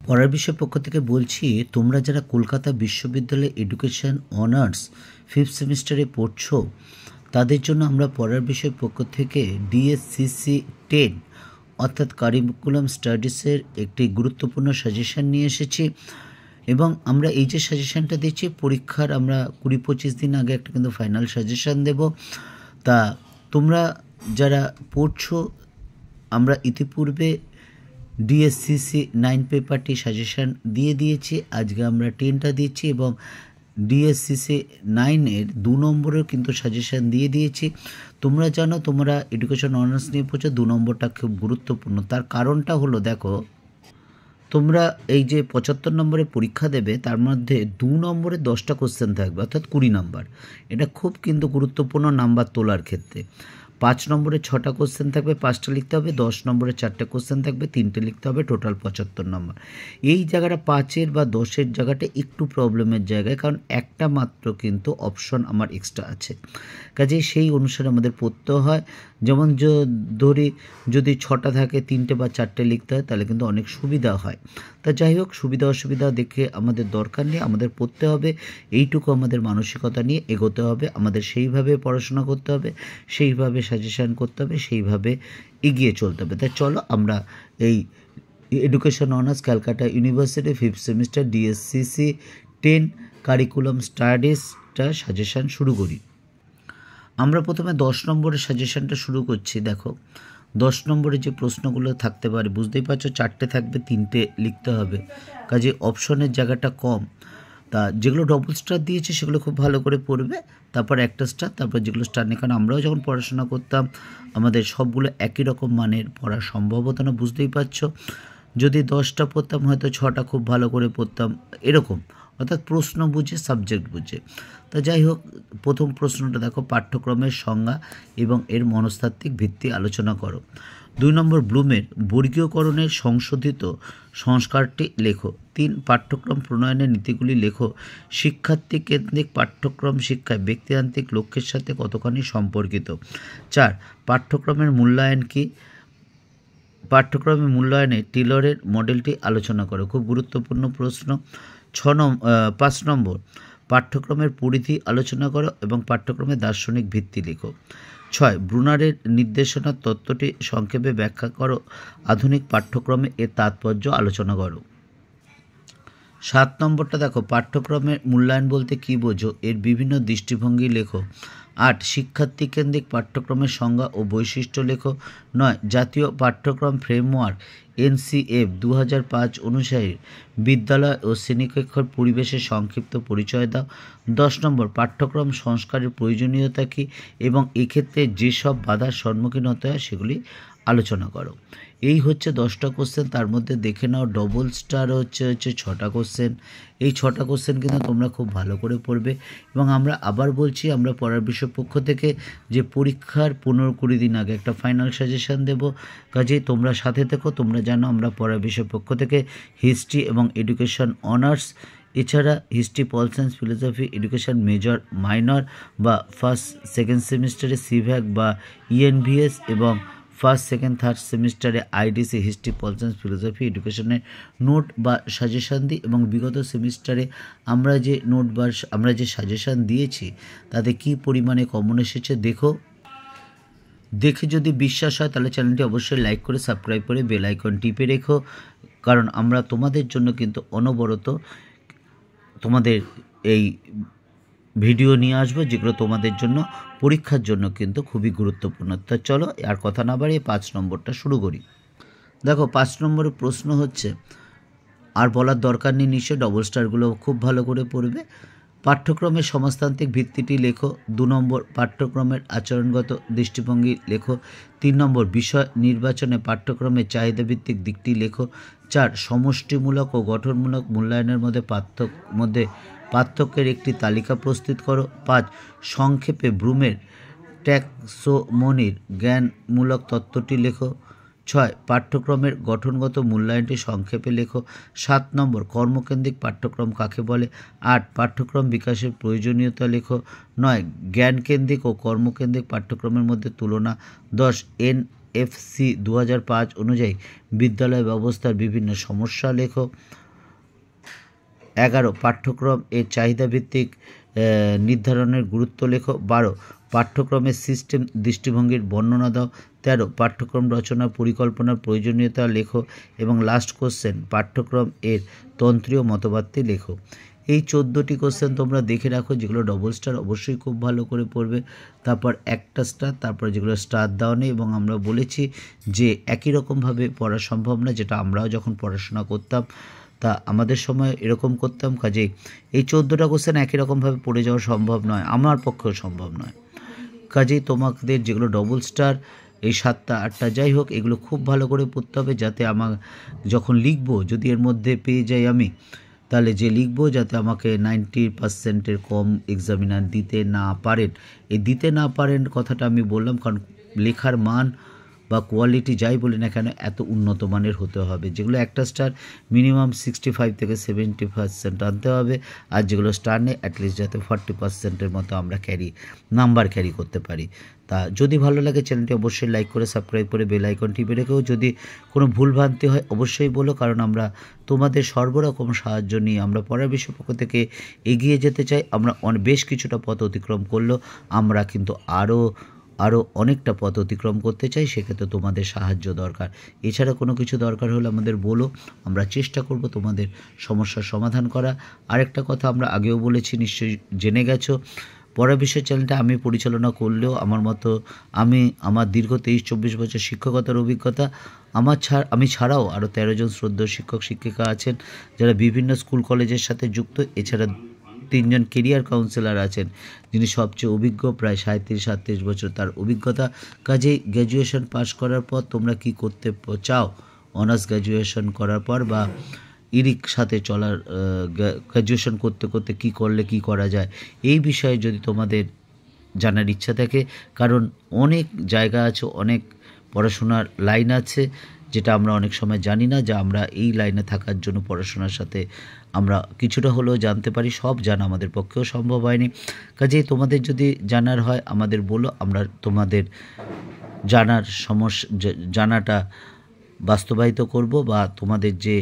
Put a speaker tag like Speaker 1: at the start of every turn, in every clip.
Speaker 1: পড়ার বিষয় পক্ষ থেকে বলছি, তোমরা যারা কলকাতা বিশ্ববিদ্যালয়ে এডুকেশন অনার্স 5th সেমিস্টারে পড়ছো, তাদের জন্য আমরা পড়ার বিষয় পক্ষ থেকে DSCC 10 অর্থাৎ কারিকুলাম স্টাডিজের একটি গুরুত্বপূর্ণ সাজেশান নিয়ে এসেছি। এবং আমরা এই যে সাজেশানটা দিচ্ছি, পরীক্ষার আমরা 20-25 দিন আগে একটা কিন্তু ফাইনাল সাজেশান দেব। তা তোমরা যারা পড়ছো, আমরা ইতিপূর্বে DSCC 9 পেপারটি সাজেশান দিয়ে দিয়েছি, আজকে আমরা 10টা দিচ্ছি এবং DSCC 9-এর 2 নম্বরের কিন্তু সাজেশান দিয়ে দিয়েছি। তোমরা জানো তোমরা এডুকেশন অনার্স নিয়ে পড়ছো, 2 নম্বরটা খুব গুরুত্বপূর্ণ। তার কারণটা হলো, দেখো তোমরা এই যে 75 নম্বরে পরীক্ষা দেবে, তার মধ্যে 2 নম্বরে 10টা কোশ্চেন থাকবে, অর্থাৎ 20 নম্বর। এটা খুব কিন্তু গুরুত্বপূর্ণ নাম্বার তোলার ক্ষেত্রে। 5 নম্বরে 6টা কোশ্চেন থাকবে, 5টা লিখতে হবে। 10 নম্বরে 4টে কোশ্চেন থাকবে, 3টে লিখতে হবে, টোটাল 75 নম্বর। এই জায়গাটা 5-এর বা 10-এর জায়গাটা একটু প্রবলেমের জায়গায়, কারণ একটা মাত্র কিন্তু অপশন আমার এক্সট্রা আছে। কাজেই সেই অনুসারে আমাদের পড়তে হয়। যেমন ধরি যদি 6টা থাকে, 3টে বা 4টে লিখতে হয়, তাহলে কিন্তু অনেক সুবিধা হয়। তা যাই হোক, সুবিধা অসুবিধা দেখে আমাদের দরকার নেই, আমাদের পড়তে হবে, এইটুকু আমাদের মানসিকতা নিয়ে এগোতে হবে। আমাদের সেইভাবে পড়াশোনা করতে হবে, সেইভাবে সাজেশান করতে হবে, সেইভাবে এগিয়ে চলতে হবে। তাই চলো আমরা এই education honours Calcutta university 5th semester DSCC 10 curriculum স্টাডিজটা সাজেশান শুরু করি। আমরা প্রথমে 10 নম্বরের সাজেশানটা শুরু করছি। দেখো 10 নম্বরে যে প্রশ্নগুলো থাকতে পারে, বুঝতেই পারছো 4টে থাকবে, 3টে লিখতে হবে। কাজে অপশনের জায়গাটা কম। তা যেগুলো ডবল স্টার দিয়েছে সেগুলো খুব ভালো করে পড়বে, তারপর একটা স্টার, তারপর যেগুলো স্টার নেই। কারণ আমরাও যখন পড়াশোনা করতাম, আমাদের সবগুলো একই রকম মানের পড়া সম্ভব হতো না, বুঝতেই পারছো। যদি 10টা পড়তাম, হয়তো 6টা খুব ভালো করে পড়তাম, এরকম। অর্থাৎ প্রশ্ন বুঝে, সাবজেক্ট বুঝে। তা যাই হোক, প্রথম প্রশ্নটা দেখো, পাঠ্যক্রমের সংজ্ঞা এবং এর মনস্তাত্ত্বিক ভিত্তি আলোচনা করো। 2 নম্বর, ব্লুমের বর্গীয়করণের সংশোধিত সংস্কারটি লেখো। 3, পাঠ্যক্রম প্রণয়নের নীতিগুলি লেখো। শিক্ষার্থী কেন্দ্রিক পাঠ্যক্রম শিক্ষায় ব্যক্তিতান্ত্রিক লক্ষ্যের সাথে কতখানি সম্পর্কিত। 4, পাঠ্যক্রমের মূল্যায়ন কী? পাঠ্যক্রমে মূল্যায়নে টেলরের মডেলটি আলোচনা করো। খুব গুরুত্বপূর্ণ প্রশ্ন। 5 নম্বর, পাঠ্যক্রমের পরিধি আলোচনা করো এবং পাঠ্যক্রমের দার্শনিক ভিত্তি লেখো। 6, ব্রুনারের নির্দেশনার তত্ত্বটি সংক্ষেপে ব্যাখ্যা করো। আধুনিক পাঠ্যক্রমে এর তাৎপর্য আলোচনা করো। 7 নম্বরটা দেখো, পাঠ্যক্রমের মূল্যায়ন বলতে কী বোঝো, এর বিভিন্ন দৃষ্টিভঙ্গি লেখো। 8, শিক্ষার্থী কেন্দ্রিক পাঠ্যক্রমের সংজ্ঞা ও বৈশিষ্ট্য লেখো। 9, জাতীয় পাঠ্যক্রম ফ্রেমওয়ার্ক NCF 2005 অনুসারে বিদ্যালয় ও শ্রেণীকক্ষের পরিবেশের সংক্ষিপ্ত পরিচয় দাও। 10 নম্বর, পাঠ্যক্রম সংস্কারের প্রয়োজনীয়তা কী এবং এক্ষেত্রে যেসব বাধার সম্মুখীন হতে হয় সেগুলি আলোচনা করো। এই হচ্ছে 10টা কোশ্চেন। তার মধ্যে দেখে নাও ডবল স্টার হচ্ছে 6টা কোশ্চেন। এই 6টা কোশ্চেন কিন্তু তোমরা খুব ভালো করে পড়বে। এবং আমরা আবার বলছি, আমরা পড়ার বিষয় পক্ষ থেকে যে পরীক্ষার 15-20 দিন আগে একটা ফাইনাল সাজেশান দেব। কাজেই তোমরা সাথে থেকো। তোমরা জানো আমরা পড়ার বিষয় পক্ষ থেকে হিস্ট্রি এবং এডুকেশন অনার্স, এছাড়া history, pol science, philosophy, education major, minor বা ফার্স্ট সেকেন্ড সেমিস্টারে সিভ্যাক বা ENVS এবং ফার্স্ট সেকেন্ড থার্ড সেমিস্টারে IDC history, pol science, philosophy, এডুকেশনের নোট বা সাজেশান দিই। এবং বিগত সেমিস্টারে আমরা যে নোট বা আমরা যে সাজেশান দিয়েছি তাতে কী পরিমাণে কমন এসেছে দেখে যদি বিশ্বাস হয়, তাহলে চ্যানেলটি অবশ্যই লাইক করে সাবস্ক্রাইব করে বেল আইকন টিপে রেখো। কারণ আমরা তোমাদের জন্য কিন্তু অনবরত তোমাদের এই ভিডিও নিয়ে আসবো, যেগুলো তোমাদের জন্য পরীক্ষার জন্য কিন্তু খুবই গুরুত্বপূর্ণ। তো চলো আর কথা না বাড়িয়ে 5 নম্বরটা শুরু করি। দেখো 5 নম্বরের প্রশ্ন হচ্ছে, আর বলার দরকার নেই নিশ্চয়ই, ডবল স্টারগুলো খুব ভালো করে পড়বে। পাঠ্যক্রমের সমাজতান্ত্রিক ভিত্তিটি লেখো। 2 নম্বর, পাঠ্যক্রমের আচরণগত দৃষ্টিভঙ্গি লেখো। 3 নম্বর, বিষয় নির্বাচনে পাঠ্যক্রমের চাহিদাভিত্তিক দিকটি লেখো। 4, সমষ্টিমূলক ও গঠনমূলক মূল্যায়নের মধ্যে পার্থক্যের একটি তালিকা প্রস্তুত করো। 5, সংক্ষেপে ব্লুমের ট্যাক্সোনমির জ্ঞানমূলক তত্ত্বটি লেখো। 6, পাঠ্যক্রমের গঠনগত মূল্যায়নটি সংক্ষেপে লেখো। 7 নম্বর, কর্মকেন্দ্রিক পাঠ্যক্রম কাকে বলে। 8, পাঠ্যক্রম বিকাশের প্রয়োজনীয়তা লেখো। 9, জ্ঞানকেন্দ্রিক ও কর্মকেন্দ্রিক পাঠ্যক্রমের মধ্যে তুলনা। 10, এনএফসি 2005 অনুযায়ী বিদ্যালয় ব্যবস্থার বিভিন্ন সমস্যা লেখো। 11 পাঠ্যক্রম এর চাহিদাভিত্তিক নির্ধারণের গুরুত্ব লেখো। 12 পাঠ্যক্রমের সিস্টেম দৃষ্টিভঙ্গির বর্ণনা দাও। 13 পাঠ্যক্রম রচনার পরিকল্পনার প্রয়োজনীয়তা লেখো। এবং লাস্ট কোশ্চেন, পাঠ্যক্রম এর তন্ত্রীয় মতবাদটি লেখো। এই 14টি কোশ্চেন তোমরা দেখে রাখো, যেগুলো ডবল স্টার অবশ্যই খুব ভালো করে পড়বে। তারপর একটা স্টার, তারপর যেগুলো স্টার দেওয়া নেই। এবং আমরা বলেছি যে একই রকমভাবে পড়া সম্ভব না, যেটা আমরাও যখন পড়াশোনা করতাম তা আমাদের সময় এরকম করতাম। কাজেই এই 14টা কোশ্চেন একই রকমভাবে পড়ে যাওয়া সম্ভব নয়, আমার পক্ষেও সম্ভব নয়। কাজেই তোমাদের যেগুলো ডবল স্টার, এই 7টা 8টা যাই হোক, এগুলো খুব ভালো করে পড়তে হবে, যাতে আমার যখন লিখবো, যদি এর মধ্যে পেয়ে যাই আমি, তাহলে যে লিখবো যাতে আমাকে 90%-এর কম এক্সামিনার দিতে না পারেন। এই দিতে না পারেন কথাটা আমি বললাম কারণ লেখার মান বা কোয়ালিটি যাই বলি না কেন এত উন্নত মানের হতে হবে। যেগুলো একটা স্টার মিনিমাম 65 থেকে 70% আনতে হবে, আর যেগুলো স্টার নেই অ্যাটলিস্ট যাতে 40%-এর মতো আমরা নাম্বার ক্যারি করতে পারি। তা যদি ভালো লাগে চ্যানেলটি অবশ্যই লাইক করে সাবস্ক্রাইব করে বেল আইকন টিপে রেখেও যদি কোনো ভুলভ্রান্তি হয় অবশ্যই বলো, কারণ আমরা তোমাদের সর্বরকম সাহায্য নিয়ে আমরা পড়ার বিষয় পক্ষ থেকে এগিয়ে যেতে চাই। আমরা বেশ কিছুটা পথ অতিক্রম করলেও আমরা কিন্তু আরও অনেকটা পথ অতিক্রম করতে চাই, সেক্ষেত্রে তোমাদের সাহায্য দরকার। এছাড়া কোনো কিছু দরকার হলে আমাদের বলো, আমরা চেষ্টা করব তোমাদের সমস্যার সমাধান করা। আরেকটা কথা আমরা আগেও বলেছি, নিশ্চয়ই জেনে গেছো, পড়ার বিষয় চ্যানেলটা আমি পরিচালনা করলেও আমার দীর্ঘ 23-24 বছর শিক্ষকতার অভিজ্ঞতা, আমি ছাড়াও আরও 13 জন শ্রদ্ধেয় শিক্ষক শিক্ষিকা আছেন যারা বিভিন্ন স্কুল কলেজের সাথে যুক্ত। এছাড়া 3 জন কেরিয়ার কাউন্সিলর আছেন, যিনি সবচেয়ে অভিজ্ঞ, প্রায় 37-38 বছর তার অভিজ্ঞতা। কাজেই গ্র্যাজুয়েশন পাস করার পর তোমরা কি করতে চাও, অনার্স গ্র্যাজুয়েশন করার পর বা ইরিক সাথে চলার গ্র্যাজুয়েশন করতে করতে কি করলে কি করা যায়, এই বিষয়ে যদি তোমাদের জানার ইচ্ছা থাকে, কারণ অনেক জায়গা আছে, অনেক পড়াশোনার লাইন আছে যেটা আমরা অনেক সময় জানি না, যা আমরা এই লাইনে থাকার জন্য পড়াশোনার সাথে আমরা কিছুটা হলেও জানতে পারি। সব জানা আমাদের পক্ষেও সম্ভব হয়নি। কাজেই তোমাদের যদি জানার হয় আমাদের বলো, আমরা তোমাদের জানাটা বাস্তবায়িত করব বা তোমাদের যে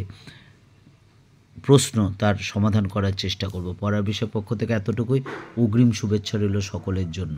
Speaker 1: প্রশ্ন তার সমাধান করার চেষ্টা করব। পড়ার বিষয় পক্ষ থেকে এতটুকুই। অগ্রিম শুভেচ্ছা রইল সকলের জন্য।